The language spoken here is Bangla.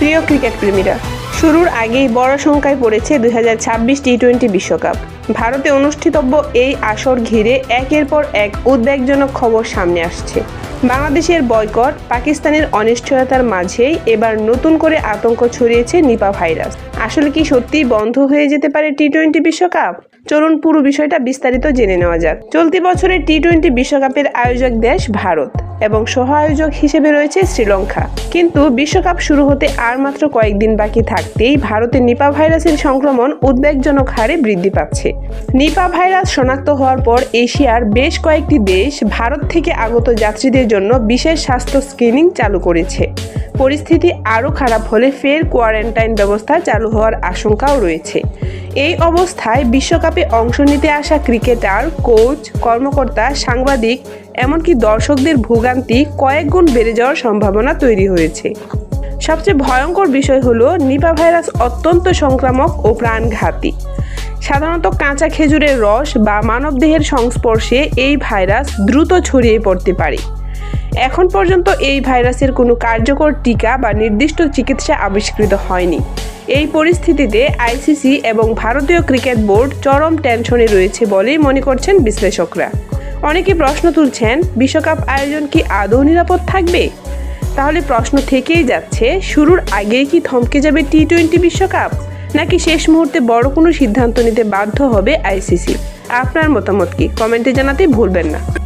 প্রিয় ক্রিকেট প্রেমীরা, শুরুর আগেই বড় শঙ্কায় পড়েছে 2026 টি-20 বিশ্বকাপ। ভারতে অনুষ্ঠিতব্য এই আসর ঘিরে একের পর এক উদ্বেগজনক খবর সামনে আসছে। বাংলাদেশের বয়কট, পাকিস্তানের অনিশ্চয়তার মাঝেই এবার নতুন করে আতঙ্ক ছড়িয়েছে নিপা ভাইরাস। আসলে কি সত্যিই বন্ধ হয়ে যেতে পারে টি-20 বিশ্বকাপ? চলুন পুরো বিষয়টা বিস্তারিত জেনে নেওয়া যাক। চলতি বছরের টি-20 বিশ্বকাপের আয়োজক দেশ ভারত এবং সহ আয়োজক হিসেবে রয়েছে শ্রীলঙ্কা। কিন্তু বিশ্বকাপ শুরু হতে আর মাত্র কয়েকদিন বাকি থাকতেই ভারতে নিপা ভাইরাসের সংক্রমণ উদ্বেগজনক হারে বৃদ্ধি পাচ্ছে। নিপা ভাইরাস শনাক্ত হওয়ার পর এশিয়ার বেশ কয়েকটি দেশ ভারত থেকে আগত যাত্রীদের জন্য বিশেষ স্বাস্থ্য স্ক্রিনিং চালু করেছে। পরিস্থিতি আরও খারাপ হলে ফের কোয়ারেন্টাইন ব্যবস্থা চালু হওয়ার আশঙ্কাও রয়েছে। এই অবস্থায় বিশ্বকাপে অংশ নিতে আসা ক্রিকেটার, কোচ, কর্মকর্তা, সাংবাদিক এমনকি দর্শকদের ভোগান্তি কয়েক গুণ বেড়ে যাওয়ার সম্ভাবনা তৈরি হয়েছে। সবচেয়ে ভয়ঙ্কর বিষয় হলো নিপা ভাইরাস অত্যন্ত সংক্রামক ও প্রাণঘাতী। সাধারণত কাঁচা খেজুরের রস বা মানবদেহের সংস্পর্শে এই ভাইরাস দ্রুত ছড়িয়ে পড়তে পারে। এখন পর্যন্ত এই ভাইরাসের কোনো কার্যকর টিকা বা নির্দিষ্ট চিকিৎসা আবিষ্কৃত হয়নি। এই পরিস্থিতিতে আইসিসি এবং ভারতীয় ক্রিকেট বোর্ড চরম টেনশনে রয়েছে বলেই মনে করছেন বিশ্লেষকরা। অনেকে প্রশ্ন তুলছেন, বিশ্বকাপ আয়োজন কি আদৌ নিরাপদ থাকবে? তাহলে প্রশ্ন থেকেই যাচ্ছে, শুরুর আগেই কি থমকে যাবে টি-20 বিশ্বকাপ, নাকি শেষ মুহূর্তে বড় কোনো সিদ্ধান্ত নিতে বাধ্য হবে আইসিসি? আপনার মতামত কি? কমেন্টে জানাতে ভুলবেন না।